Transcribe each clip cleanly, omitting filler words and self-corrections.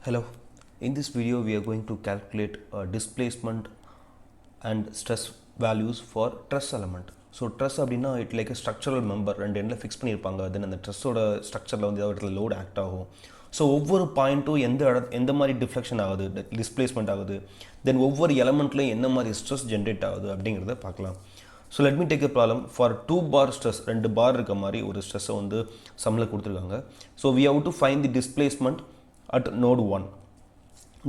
Hello, in this video we are going to calculate displacement and stress values for truss element. So truss அப்படினா it like a structural member ரெண்டு எண்ட்ல fix பண்ணியிருப்பாங்க. தென் அந்த ட்ரஸ்ஸோட ஸ்ட்ரக்சரில் வந்து ஏதாவது இடத்துல லோட் ஆக்ட் ஆகும். ஸோ ஒவ்வொரு பாயிண்ட்டும் எந்த மாதிரி டிஃப்ளெக்ஷன் ஆகுது, டிஸ்பிளேஸ்மெண்ட் ஆகுது, தென் ஒவ்வொரு எலமெண்ட்லையும் என்ன மாதிரி ஸ்ட்ரெஸ் ஜென்ரேட் ஆகுது அப்படிங்கிறத பார்க்கலாம். So let me take a problem for 2 bar stress, 2 bar இருக்க மாதிரி ஒரு ஸ்ட்ரெஸ்ஸை வந்து சம்மில் கொடுத்துருக்காங்க. So we have to find the displacement at node 1.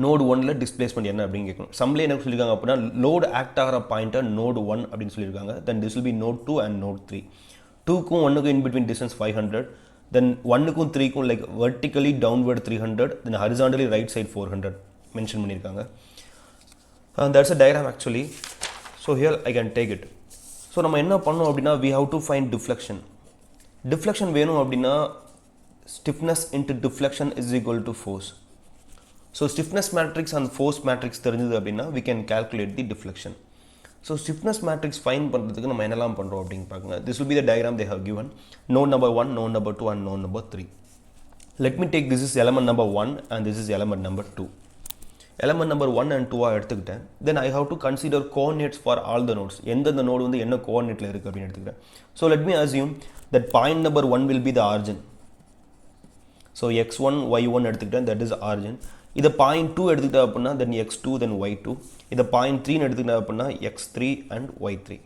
node 1ல டிஸ்பிளேஸ்மெண்ட் என்ன அப்படின்னு கேட்கணும். சம்மில் என்ன சொல்லியிருக்காங்க அப்படின்னா லோட் ஆக்ட் ஆகிற பாயிண்ட்டை node 1 அப்படின்னு சொல்லியிருக்காங்க. Then this will be node 2 and node 3. 2க்கும் 1க்கும் in between distance 500, then 1க்கும் 3க்கும் like vertically downward 300, then horizontally right side 400 mention பண்ணியிருக்காங்க. That's a diagram actually. So here I can take it. So நம்ம என்ன பண்ணோம் அப்படின்னா we have to find deflection. deflection வேணும் அப்படின்னா stiffness into deflection is equal to force. So stiffness matrix and force matrix தெரிஞ்சது அப்படின்னா we can calculate the deflection. So stiffness matrix find பண்ணுறதுக்கு நம்ம என்னெல்லாம் பண்ணுறோம் அப்படின்னு பார்க்குங்க. This will be the diagram they have given. Node number 1, node number 2 and node number 3. Let me take this is element number 1 and this is element number 2. Element number 1 and 2 எடுத்துக்கிட்டேன். Then I have to consider coordinates for all the nodes. எந்தெந்த node வந்து என்ன கோஆர்டினேட்டில் இருக்குது அப்படின்னு எடுத்துக்கிறேன். So let me assume that point number 1 will be the origin. So x1 y1 எடுத்துக்கிட்டேன், that is origin. இதை point 2 எடுத்துக்கிட்டேன் அப்படின்னா then x2 then y2. இதை point 3 எடுத்துக்கிட்டேன் அப்படின்னா x3 and y3.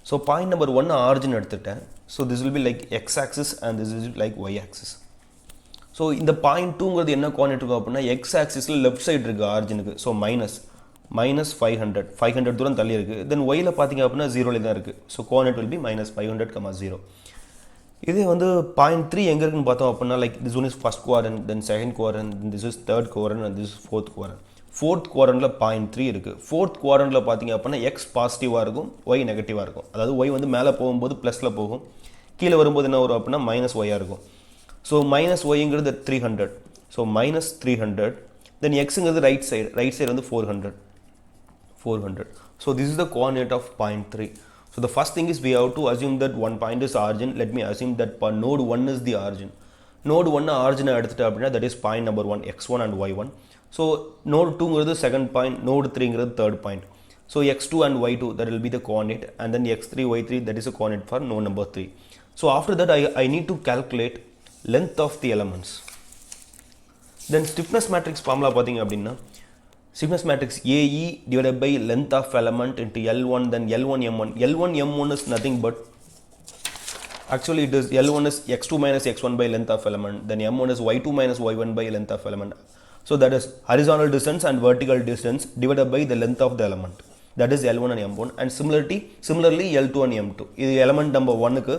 So point number 1 origin எடுத்துக்கிட்டேன். So this will be like x-axis and this is like y-axis. So இந்த point 2ங்கிறது என்ன கோஆர்டினேட் இருக்கும் அப்படின்னா x-axisல லெஃப்ட் சைடு இருக்குது ஆரிஜினுக்கு. ஸோ மைனஸ் 500 தூரம் தள்ளி இருக்குது. தென் ஒயில் பார்த்தீங்க அப்படின்னா 0ல தான் இருக்குது. So coordinate will be minus 500, 0. இதே வந்து பாயிண்ட் 3 எங்கே இருக்குன்னு பார்த்தோம் அப்படின்னா like this one is first quadrant, then second quadrant, this is third quadrant and this is fourth quadrant. Fourth குவாட்ரண்ட்டில் பாயிண்ட் 3 இருக்குது. ஃபோர்த் குவாட்ரண்ட்டில் பார்த்தீங்க அப்படின்னா எக்ஸ் பாசிட்டிவாக இருக்கும், ஒய் நெகட்டிவாக இருக்கும். அதாவது ஒய் வந்து மேலே போகும்போது ப்ளஸில் போகும், கீழே வரும்போது என்ன வரும் அப்படின்னா மைனஸ் ஒய்யாக இருக்கும். ஸோ மைனஸ் ஒய்ங்கிறது 300. So minus 300. தென் எக்ஸுங்கிறது ரைட் சைடு வந்து 400. So this is the coordinate of point 3. So the first thing is we have to assume that one point is origin. Let me assume that node 1 is the origin. Node 1 origin எடுத்துட்டு அப்படின்னா that is point number 1 x1 and y1. So node 2ங்கிறது second point, node 3ங்கிறது third point. So x2 and y2 that will be the coordinate, and then x3 y3 that is a coordinate for node number 3. So after that I need to calculate length of the elements. Then stiffness matrix formula பார்த்தீங்க அப்படின்னா stiffness matrix AE divided by length of element into L1, then L1 M1. L1 M1 is nothing but actually it is L1 is x2 minus x1 by length of element, then M1 is y2 minus y1 by length of element. So that is horizontal distance and vertical distance divided by the length of the element. That is L1 and M1, and similarly L2 and M2. இது element number 1க்கு,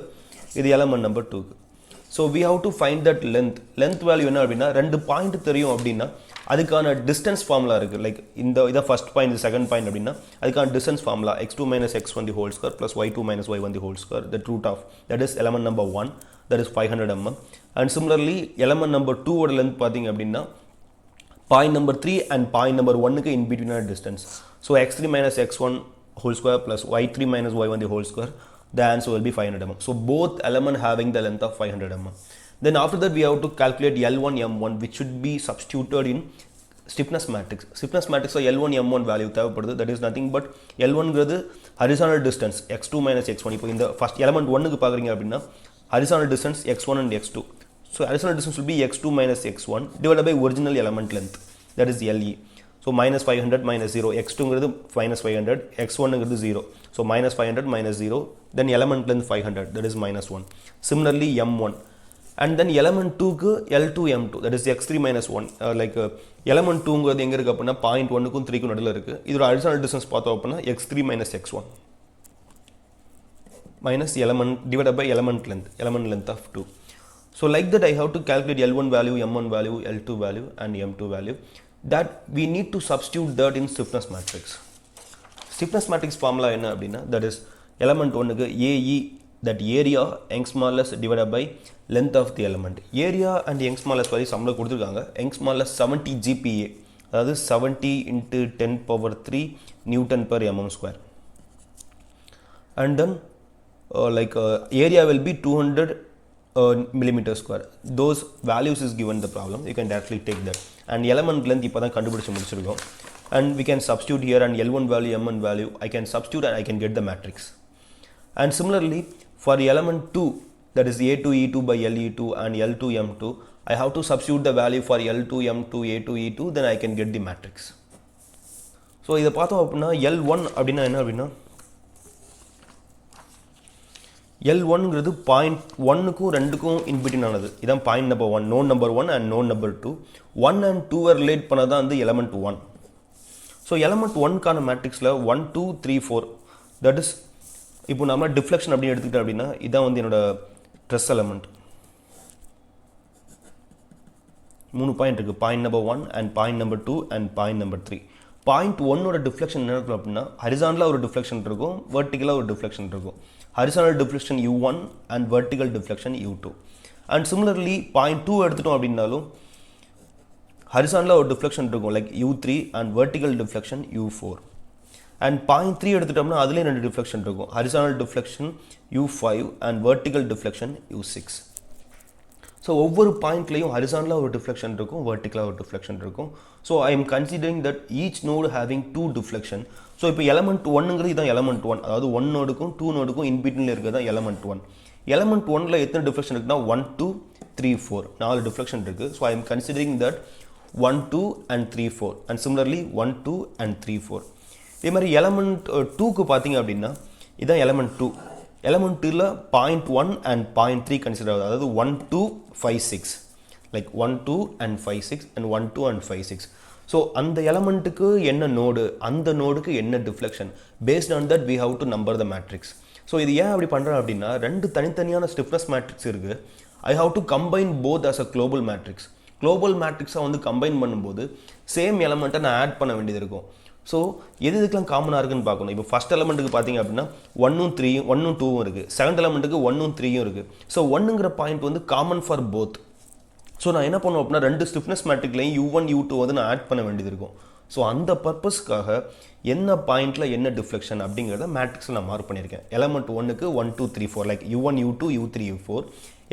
இது element number 2க்கு. So we have to find that length value என்ன அப்படின்னா ரெண்டு point தெரியும் அப்படின்னா அதுக்கான டிஸ்டன்ஸ் ஃபார்முலா இருக்குது. லைக் இதை ஃபர்ஸ்ட் பாயிண்ட், இது செகண்ட் பாயிண்ட் அப்படின்னா அதுக்கான distance formula x2 minus x1 the whole square plus y2 minus y1 the whole square, the root of that is element number 1, that is 500 mm. And similarly element number 2 ஓட length பார்த்தீங்க அப்படின்னா point number 3 and point number 1க்கு in between distance. So x3 minus x1 whole square plus y3 minus y1 the whole square, the answer will be 500 mm. So both element having the length of 500 mm. Then after that we have to calculate L1 M1, which should be substituted in stiffness matrix. Stiffness matrix L1 M1 value தேவைப்படுது. That is nothing but L1ங்கிறது horizontal distance x2 minus x1. இப்போ இந்த first element 1க்கு பார்க்குறீங்க அப்படின்னா horizontal distance x1 and x2. So horizontal distance will be x2 minus x1 divided by original element length, that is LE. So minus 500 minus 0, x2ங்கிறது minus 500, x1ங்கிறது 0. So minus 500 minus 0, then element length 500, that is minus 1. Similarly M1, and then element 2க்கு L2 M2, that is x3 minus 1. Like element 2ங்கிறது எங்கே இருக்குது அப்படின்னா point 1க்கும் 3க்கும் நடுவில் இருக்குது. இதோட horizontal distance பார்த்தோம் அப்படின்னா x3 minus x1 minus element divided by element length of 2. So like that I have to calculate L1 value, M1 value, L2 value and M2 value. That we need to substitute that in stiffness matrix. Stiffness matrix formula என்ன அப்படின்னா that is element 1க்கு AE, that area young's modulus divided by length of the element. Area and young's modulus வரை சம்மில் கொடுத்துருக்காங்க. young's modulus 70 GPa, அதாவது 70 into 10 power 3 Newton per mm square. And then area will be 200 millimeter square. Those values is given the problem. You can directly take that. And element length இப்போ தான் கண்டுபிடிச்சு முடிச்சிருக்கோம். And we can substitute here and L1 value, M1 value. I can substitute and I can get the matrix. And similarly, for element 2, that is A2 E2 by LE2 and L2 M2, I have to substitute the value for L2 M2 A2 E2, then I can get the matrix. So இதை பார்த்தோம் அப்படின்னா L1 அப்படின்னா என்ன அப்படின்னா L1ங்கிறது point ஒன்னுக்கும் ரெண்டுக்கும் in between ஆனது. இதான் point number 1, node number 1 and node number 2. 1 and 2 relate பண்ணதான் வந்து எலமெண்ட் 1. ஸோ எலமெண்ட் 1க்கான மேட்ரிக்ஸில் 1 2 3 4, தட் இஸ் இப்போ நம்ம டிஃப்ளெக்ஷன் அப்படின்னு எடுத்துக்கிட்டோம் அப்படின்னா இதான் வந்து என்னோட ட்ரெஸ் எலமெண்ட். 3 பாயிண்ட் இருக்குது, point number 1 and point number 2 and point number 3. Point 1ஓட டிஃப்ளெக்ஷன் என்ன இருக்கும் அப்படின்னா ஹரிசாண்டலாக ஒரு டிஃப்ளெக்ஷன் இருக்கும், வெர்டிகலாக ஒரு டிஃப்ளெக்ஷன் இருக்கும். Horizontal deflection U1 and vertical deflection U2. And similarly, point 2 எடுத்துட்டோம் அப்படின்னாலும் horizontal ஒரு deflection இருக்கும் like U3 and vertical deflection U4. And point 3 எடுத்துட்டோம்னா அதுலயே ரெண்டு deflection இருக்கும், horizontal deflection U5 and vertical deflection U6. So ஒவ்வொரு பாயிண்ட்லையும் horizontal ஒரு deflection இருக்கும், vertical ஒரு deflection இருக்கும். So I am considering that each node having two deflection. So இப்போ element 1ங்கிறது இதான் element 1, அதாவது 1 நோடுக்கும் 2 நோடுக்கும் in betweenல இருக்கிறது தான் element 1. element 1ல எத்தனை deflection இருக்குன்னா 1 2 3 4 4 deflection இருக்கு. So I am considering that 1 2 and 3 4 and similarly 1 2 and 3 4. இதே மாதிரி element 2க்கு பார்த்தீங்க அப்படின்னா இதான் element 2. element 2ல point 1 and point 3 consider ஆகுது, அதாவது 1 2 5 6 like 1 2 and 5 6 and 1 2 and 5 6. So அந்த எலமெண்ட்டுக்கு என்ன நோடு, அந்த நோடுக்கு என்ன deflection, based on that we have to number the matrix. So இது ஏன் அப்படி பண்ணுறேன் அப்படின்னா ரெண்டு தனித்தனியான ஸ்டிஃப்னஸ் மேட்ரிக்ஸ் இருக்குது. I have to combine both as a global matrix. Global மேட்ரிக்ஸை வந்து கம்பைன் பண்ணும்போது சேம் எலமெண்ட்டை நான் ஆட் பண்ண வேண்டியது இருக்கும். ஸோ எது இதுக்கெலாம் காமனாக இருக்குன்னு பார்க்கணும். இப்போ ஃபஸ்ட் எலமெண்ட்டுக்கு பார்த்தீங்க அப்படின்னா 1 3 1 2 இருக்குது, செகண்ட் எலமெண்ட்டுக்கு 1 3 இருக்குது. ஸோ 1ங்கிற பாயிண்ட் வந்து காமன் ஃபார் போத். ஸோ நான் என்ன பண்ணுவேன் அப்படின்னா ரெண்டு ஸ்டிஃப்னஸ் மேட்ரிக்லையும் U1 U2 வந்து நான் ஆட் பண்ண வேண்டியது இருக்கும். ஸோ அந்த பர்பஸ்க்காக என்ன பாயிண்டில் என்ன டிஃப்ளெக்ஷன் அப்படிங்கிறத மேட்ரிக்ஸில் நான் மார்க் பண்ணியிருக்கேன். எலமெண்ட் 1க்கு 1 2 3 4 like U1 U2 U3 U4.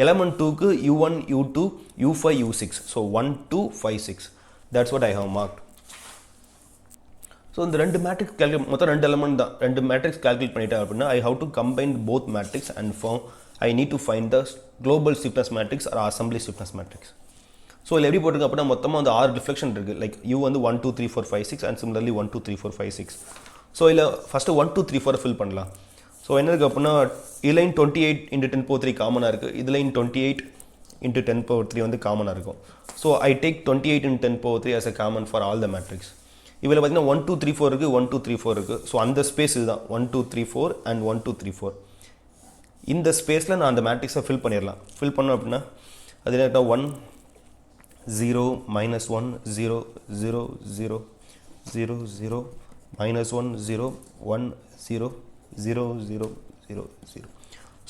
Element 2க்கு U1 U2 U5 U6. So 1 2 5 6. That's what I have marked. So இந்த ரெண்டு மேட்ரிக்ஸ் கேல்குலேட் மொத்தம் ரெண்டு எலமெண்ட் தான், ரெண்டு மேட்ரிக்ஸ் கேல்குலேட் பண்ணிட்டேன் அப்படின்னா I have to combine both matrix and form I need to find the global stiffness matrix or assembly stiffness matrix. So இதில் எப்படி போட்டிருக்கு அப்படின்னா மொத்தமாக வந்து 6 டிஃப்ளெக்ஷன் இருக்குது, லைக் U வந்து 1 2 3 4 5 6 அண்ட் சிமிலர்லி 1 2 3 4 5 6. ஸோ இதில் ஃபஸ்ட்டு 1 2 3 4 ஃபில் பண்ணலாம். ஸோ என்ன இருக்குது அப்படின்னா இதுலைன் 28 × 10⁻³ காமனாக இருக்குது, இதுலைன் 28 × 10⁻³ வந்து காமனாக இருக்கும். So I take 28 × 10⁻³ as a common for all the matrix. இதில் பார்த்தீங்கன்னா 1 2 3 4 இருக்குது, 1 2 3 4 இருக்குது. ஸோ அந்த ஸ்பேஸ் இதுதான் 1 2 3 4 and 1 2 3 4. இந்த ஸ்பேஸில் நான் அந்த மேட்ரிக்ஸை ஃபில் பண்ணிடலாம். ஃபில் பண்ணோம் அப்படின்னா அது என்ன 1 0 -1 0 0 0 0 0 -1 0 1 0 0 0 0 0.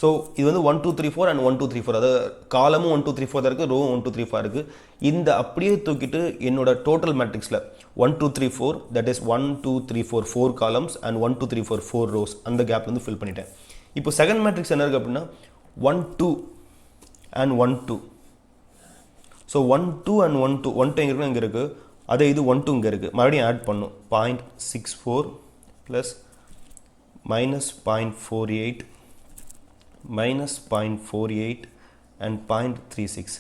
ஸோ இது வந்து 1 2 3 4 and 1 2 3 4, அதாவது காலமும் 1 2 3 4 தான் இருக்குது, ரோவும் 1 2 3 4 இருக்குது. இந்த அப்படியே தூக்கிட்டு என்னோட டோட்டல் மேட்ரிக்ஸில் 1 2 3 4 that is 1 2 3 4 4 columns and 1 2 3 4 4 rose, அந்த கேப் வந்து ஃபில் பண்ணிட்டேன். இப்போ செகண்ட் மேட்ரிக்ஸ் என்ன இருக்குது அப்படின்னா 1 2 and 1 2. ஸோ 1 2 and 1 2 1 2 எங்கே இருக்குன்னா இங்கே இருக்குது, அதே இது 1 2 இங்கே இருக்குது, மறுபடியும் ஆட் பண்ணும் 0.64 ப்ளஸ் -0.48 -0.48 and 0.36.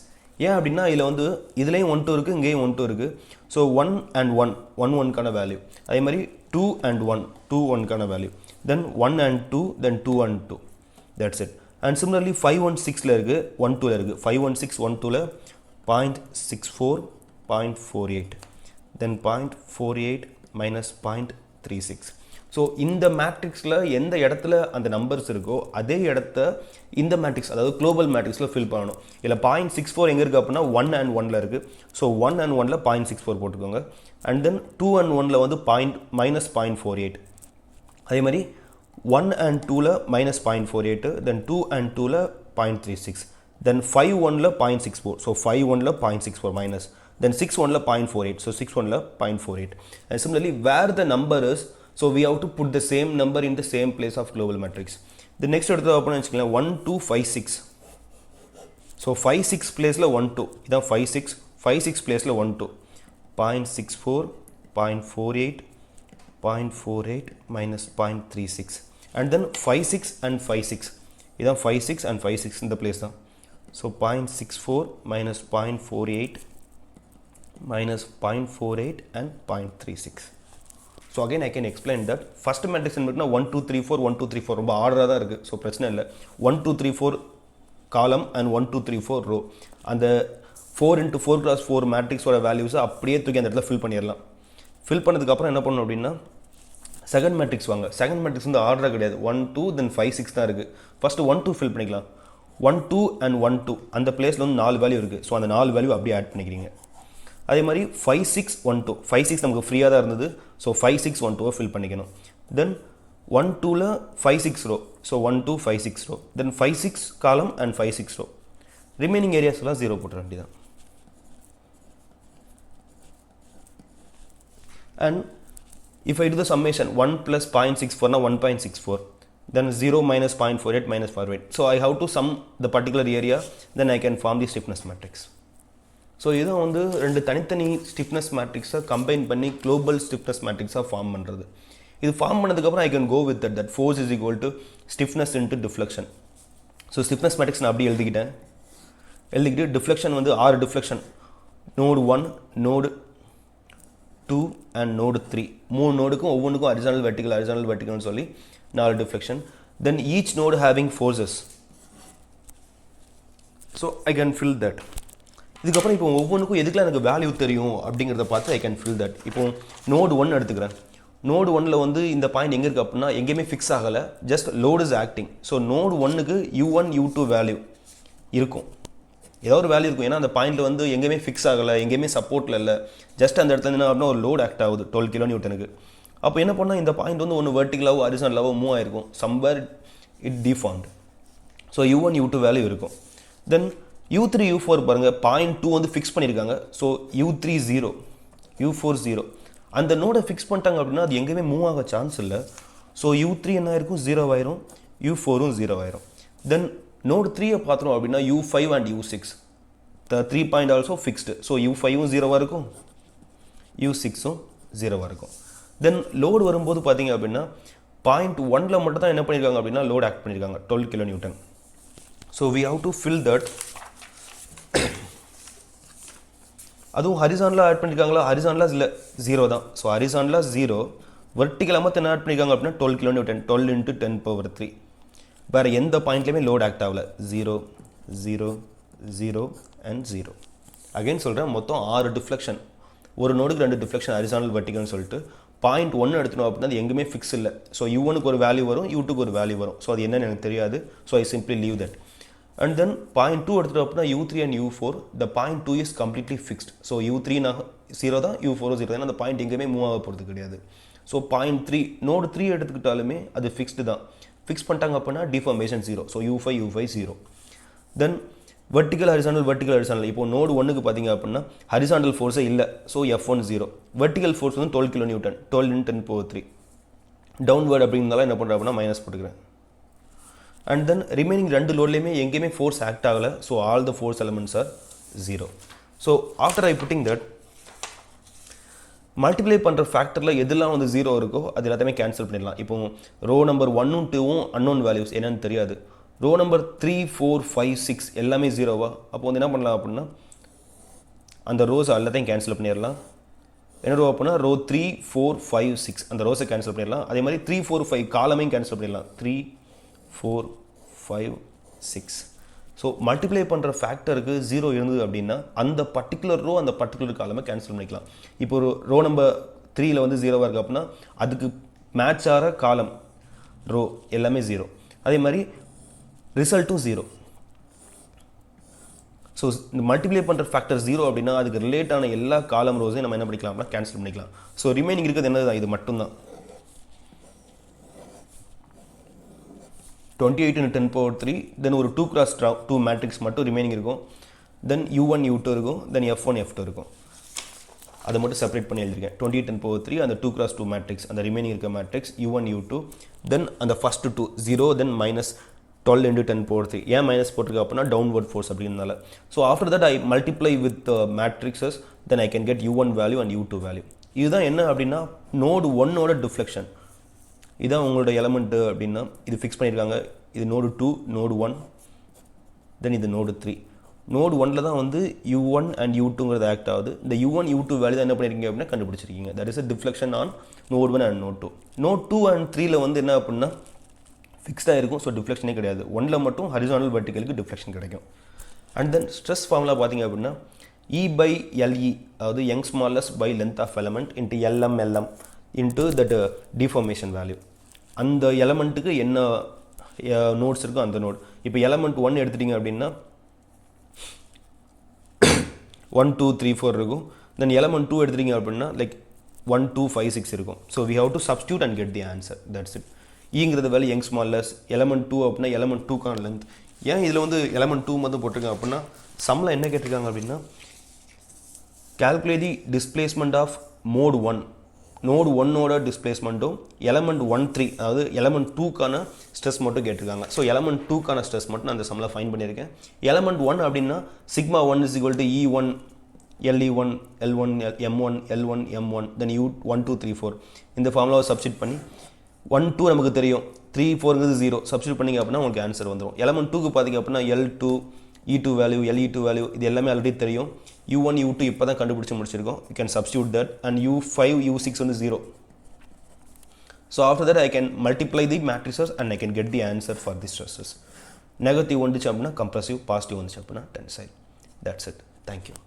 ஏன் அப்படின்னா இதில் வந்து இதுலேயும் 1 2 இருக்குது, இங்கேயும் 1 2 இருக்குது. ஸோ 1 and 1 1 1க்கான வேல்யூ, அதே மாதிரி 2 and 1 2 1க்கான value, then 1 and 2, then 2 and 2. That's it. And similarly 5 1 6ல இருக்குது, 1 2ல இருக்குது. 5 1 6 1 2ல 0.64 0.48 then 0.48 minus 0.36. ஸோ இந்த மேட்ரிக்ஸில் எந்த இடத்துல அந்த நம்பர்ஸ் இருக்கோ அதே இடத்த இந்த மேட்ரிக்ஸ், அதாவது குளோபல் மேட்ரிக்ஸில் ஃபில் பண்ணணும். இல்லை 0.64 எங்கே இருக்குது அப்படின்னா 1 and 1ல இருக்குது. ஸோ 1 and 1ல 0.64 போட்டுக்கோங்க. அண்ட் தென் 2 and 1ல வந்து -0.48. அதே மாதிரி 1 and 2ல -0.48, then 2 and 2ல 0.36, then 5 1ல 0.64. So 5 1ல 0.64 minus, then 6 1ல 0.48. So 6 1ல 0.48. And similarly where the number is, so we have to put the same number in the same place of global matrix. The next எடுத்து அப்படின்னா வச்சுக்கலாம் 1 2 5 6. So 5 6 பிளேஸில் 1 2 இதான் 5 6 பிளேஸில் 1 2 0.64 0.48 0.48 minus 0.36 and then 5 6 and 5 6 இதான் 5 6 and 5 6 இந்த place தான் so 0.64 minus 0.48 minus 0.48 and 0.36. So again I can explain that first matrix என்பதுனா 1 2 3 4 1 2 3 4 ரொம்ப ஆர்டராக தான் இருக்குது ஸோ பிரச்சனை இல்லை 1 2 3 4 காலம் அண்ட் 1 2 3 4 ரோ அந்த 4 into 4 cross 4 மேட்ரிக்ஸோட வேல்யூஸை அப்படியே தூக்கி அந்த இடத்துல ஃபில் பண்ணிடலாம் ஃபில் பண்ணதுக்கப்புறம் என்ன பண்ணணும் அப்படின்னா செகண்ட் மேட்ரிக்ஸ் வாங்க செகண்ட் மேட்ரிக்ஸ் வந்து ஆர்டராக கிடையாது 1 2 then 5 6 தான் இருக்குது ஃபஸ்ட்டு 1 2 ஃபில் பண்ணிக்கலாம் 1 2 and 1 2 அந்த பிளேஸில் வந்து 4 வேல்யூ இருக்குது ஸோ அந்த 4 வேல்யூ அப்படியே ஆட் பண்ணிக்கிறீங்க அதே மாதிரி 5 6 1 2 5 6 நமக்கு ஃப்ரீயாக தான் இருந்தது ஸோ 5 6 1 2 ஃபில் பண்ணிக்கணும் தென் 1 2ல 5 6 ரோ ஸோ 1 2 5 6 ரோ தென் 5 6 காலம் அண்ட் 5 6 ரோ ரிமைனிங் ஏரியாஸ்லாம் 0 போட்டுற வேண்டியதான் and if I do the summation 1 plus 0.64 na 1.64 then 0 minus 0.48 minus 48 so I have to sum the particular area then I can form the stiffness matrix. So இதான் வந்து ரெண்டு தனித்தனி stiffness மேட்ரிக்ஸை combine பண்ணி global stiffness மேட்ரிக்ஸாக form பண்ணுறது இது form பண்ணதுக்கப்புறம் I can go with that force is equal to stiffness into deflection so stiffness matrix நான் அப்படி எழுதிக்கிட்டு டிஃப்ளெக்ஷன் வந்து 6 deflection node 1 node 2 and node 3 3 நோடுக்கும் ஒவ்வொன்றுக்கும் ஹரிசாண்டல் வெர்டிகல்னு சொல்லி 4 deflection then each node having forces so I can fill that இதுக்கப்புறம் இப்போ ஒவ்வொன்றுக்கும் எதுக்குலாம் எனக்கு வேல்யூ தெரியும் அப்படிங்கிறத பார்த்து ஐ கேன் ஃபில் தட் இப்போ நோடு 1 எடுத்துக்கிறேன் நோடு 1ல் வந்து இந்த பாயிண்ட் எங்கே இருக்குது அப்படின்னா எங்கேயுமே ஃபிக்ஸ் ஆகலை just load is acting so node 1க்கு u1 u2 வேல்யூ இருக்கும் ஏதோ ஒரு வேல்யூ இருக்கும் ஏன்னா அந்த பாயிண்ட்டில் வந்து எங்கேயுமே ஃபிக்ஸ் ஆகலை எங்கேயுமே சப்போர்ட்டில் இல்லை ஜஸ்ட் அந்த இடத்துல என்ன அப்படின்னா ஒரு லோடு ஆக்ட் ஆகுது 12 கிலோ நியூட்டனுக்கு அப்போ என்ன பண்ணால் இந்த பாயிண்ட் வந்து ஒன்று வெர்டிகலாவோ ஹரிசாண்டலாவோ மூவ் ஆகிருக்கும் somewhere it deformed so u1 u2 value இருக்கும் தென் u3 u4 பாருங்கள் 0.2 வந்து ஃபிக்ஸ் பண்ணியிருக்காங்க ஸோ u3 0 u4 0 அந்த நோடை ஃபிக்ஸ் பண்ணிட்டாங்க அப்படின்னா அது எங்கேயுமே மூவ் ஆக சான்ஸ் இல்லை ஸோ u3 என்ன ஆயிருக்கும் 0 ஆயிரும் u4ம் 0 ஆயிரும் தென் நோடு 3யை பார்த்துரும் அப்படின்னா u5 and u6 the 3 point also fixed so u5ம் 0வாக இருக்கும் u6ம் 0வாக இருக்கும் தென் லோடு வரும்போது பார்த்தீங்க அப்படின்னா 0.1ல் மட்டும் தான் என்ன பண்ணியிருக்காங்க அப்படின்னா லோடு ஆக்ட் பண்ணியிருக்காங்க 12 kilo newton so we have to fill that அதுவும் ஹரிசாண்டலாக ஆட் பண்ணியிருக்காங்களா ஹரிசாண்டலாக இல்லை 0 தான் ஸோ ஹரிசாண்டலாக 0 வெர்டிகலாக மற்ற என்ன ஆட் பண்ணியிருக்காங்க அப்படின்னா 12 கிலோ நியூட்டன் 12 into 10 power 3 வேறு எந்த பாயிண்ட்லேயுமே லோட் ஆக்ட் ஆகல 0 0 0 and 0 அகைன் சொல்கிறேன் மொத்தம் 6 டிஃப்ளெக்ஷன் ஒரு நோடுக்கு 2 டிஃப்ளெக்ஷன் ஹரிசாண்டல் வெர்டிகல்னு சொல்லிட்டு 0.1 எடுத்துனோம் அப்படின்னா அது எங்குமே ஃபிக்ஸ் இல்லை ஸோ u1க்கு ஒரு வேல்யூ வரும் u2க்கு ஒரு வேல்யூ வரும் ஸோ அது என்னன்னு எனக்கு தெரியாது so I simply leave that and then 0.2 எடுத்துட்டோம் அப்படின்னா u3 and u4 the 0.2 is completely fixed so u3 நான் 0 தான் u4 0 தான் அந்த பாயிண்ட் எங்கேயுமே மூவ் ஆக போகிறது கிடையாது ஸோ 0.3 நோடு 3 எடுத்துக்கிட்டாலுமே அது ஃபிக்ஸ்டு தான் ஃபிக்ஸ் பண்ணிட்டாங்க அப்படின்னா டிஃபார்மேஷன் 0 ஸோ u5 0 தென் வெர்டிகல் ஹரிசாண்டல் இப்போ நோடு 1க்கு பார்த்தீங்க அப்படின்னா ஹரிசாண்டல் ஃபோர்ஸே இல்லை ஸோ f1 0 வெர்டிகல் ஃபோர்ஸ் வந்து 12 kilo Newton 12 into 10 power 3 downward அப்படிங்கிறதால என்ன பண்ணுறேன் அப்படின்னா மைனஸ் போட்டுக்கிறேன் and then remaining 2 லோட்லேயுமே எங்கேயுமே ஃபோர்ஸ் ஆக்ட் ஆகலை so all the force elements R 0 so after I putting that multiply பண்ணுற ஃபேக்டரில் எதெல்லாம் வந்து 0 இருக்கோ அது எல்லாத்தையுமே கேன்சல் பண்ணிடலாம் இப்போ ரோ நம்பர் 1ம் 2ம் அன்னோன் வேல்யூஸ் என்னன்னு தெரியாது ரோ நம்பர் 3 4 5 6 எல்லாமே 0வா அப்போ வந்து என்ன பண்ணலாம் அப்படின்னா அந்த ரோஸ் எல்லாத்தையும் கேன்சல் பண்ணிடலாம் என்ன ரோ அப்படின்னா ரோ 3 4 5 6 அந்த ரோஸை கேன்சல் பண்ணிடலாம் அதே மாதிரி 3 4 5 காலமையும் கேன்சல் பண்ணிடலாம் 3 4 5 6 ஸோ மல்டிப்ளை பண்ணுற ஃபேக்டருக்கு 0 இருந்தது அப்படின்னா அந்த பர்டிகுலர் ரோ அந்த பர்டிகுலர் காலமை கேன்சல் பண்ணிக்கலாம் இப்போ ஒரு ரோ நம்பர் 3ல் வந்து 0வாக இருக்குது அப்படின்னா அதுக்கு மேட்ச் ஆகிற காலம் ரோ எல்லாமே 0 அதே மாதிரி ரிசல்ட்டும் 0 ஸோ இந்த மல்டிப்ளை பண்ணுற ஃபேக்டர் 0 அப்படின்னா அதுக்கு ரிலேட்டான எல்லா காலம் ரோஸையும் நம்ம என்ன பண்ணிக்கலாம் அப்படின்னா கேன்சல் பண்ணிக்கலாம் ஸோ ரிமைனிங் இருக்கிறது என்னது இது மட்டும்தான் 28 into 10 power 3 தென் ஒரு 2 cross 2 மேட்ரிக்ஸ் மட்டும் ரிமைனிங் இருக்கும் தென் u1 u2 இருக்கும் தென் f1 f2 இருக்கும் அதை மட்டும் செப்பரேட் பண்ணி எழுதிருக்கேன் 28 10 power 3 அந்த 2 cross 2 மேட்ரிக்ஸ் அந்த ரிமைனிங் இருக்க மேட்ரிக்ஸ் u1 u2 தென் அந்த ஃபர்ஸ்ட் 2 0 தென் மைனஸ் 12 into 10 power 3. ஏன் மைனஸ் போட்டிருக்கு அப்படின்னா டவுன்வர்ட் ஃபோர்ஸ் அப்படின்றனால. So after that I multiply with matrices, then I can get u1 value and u2 value. இதுதான் என்ன அப்படின்னா நோடு 1ஓட டிஃப்ளெக்ஷன். இதுதான் உங்களோட எலமெண்ட்டு அப்படின்னா இது ஃபிக்ஸ் பண்ணியிருக்காங்க. இது நோடு 2, நோடு 1, தென் இது நோடு 3. நோடு 1ல தான் வந்து u1 அண்ட் u2ங்கிறது ஆக்ட் ஆகுது. இந்த u1 u2 வேல்யூ தான் என்ன பண்ணியிருக்கீங்க அப்படின்னா கண்டுபிடிச்சிருக்கீங்க. That is a deflection on node 1 and node 2. Node 2 and 3ல வந்து என்ன அப்படின்னா ஃபிக்ஸ்டாக இருக்கும். ஸோ டிஃப்ளெக்ஷனே கிடையாது. 1ல மட்டும் ஹரிசானல் வெர்டிகலுக்கு டிஃப்ளெக்ஷன் கிடைக்கும். அண்ட் தென் ஸ்ட்ரெஸ் ஃபார்முலா பார்த்தீங்க அப்படின்னா E/LE, அதாவது Young smallest by length of element into LM into that deformation value. அந்த எலமெண்ட்டுக்கு என்ன நோட்ஸ் இருக்கோ அந்த நோட். இப்போ எலமெண்ட் 1 எடுத்துட்டிங்க அப்படின்னா 1 2 3 4 இருக்கும். தென் எலமெண்ட் 2 எடுத்துட்டிங்க அப்படின்னா லைக் 1 2 5 6 இருக்கும். So we have to substitute and get the answer. That's it. ஈங்கிறது வேல்யூ யங் ஸ்மாலஸ்ட், எலமெண்ட் 2 அப்படின்னா எலமெண்ட் 2க்கான லென்த். ஏன் இதில் வந்து எலமெண்ட் 2 மட்டும் போட்டிருக்காங்க அப்படின்னா சம்மில் என்ன கேட்டிருக்காங்க அப்படின்னா calculate the displacement of mode 1. Node 1ஓட டிஸ்பிளேஸ்மெண்ட்டும் எலமெண்ட் 1 3 அதாவது எலமெண்ட் 2க்கான ஸ்ட்ரெஸ் மட்டும் கேட்டிருக்காங்க. ஸோ எலமெண்ட் 2க்கான ஸ்ட்ரெஸ் மட்டும் நான் அந்த சம்மில் ஃபைன் பண்ணியிருக்கேன். எலமெண்ட் 1 அப்படின்னா sigma 1 is equal to E1 LE1 L1 M1 L1 M1 then U1 2 3 4 இந்த ஃபார்முலாவை சப்ஸ்டியூட் பண்ணி 1 2 நமக்கு தெரியும், 3 4ங்கிறது 0 சப்ஸ்டியூட் பண்ணிங்க அப்படின்னா உங்களுக்கு ஆன்சர் வந்துடும். எலமெண்ட் 2க்கு பார்த்தீங்க அப்படின்னா L2 E2 value LE2 value இது எல்லாமே ஆல்ரெடி தெரியும். U1 U2 இப்போ தான் கண்டுபிடிச்சி முடிச்சிருக்கோம். You can substitute that and U5 U6 வந்து 0. So after that I can multiply the matrices and I can get the answer for the stresses. Negative வந்துச்சு அப்படின்னா compressive, positive வந்துச்சு அப்படின்னா tensile. That's it. Thank you.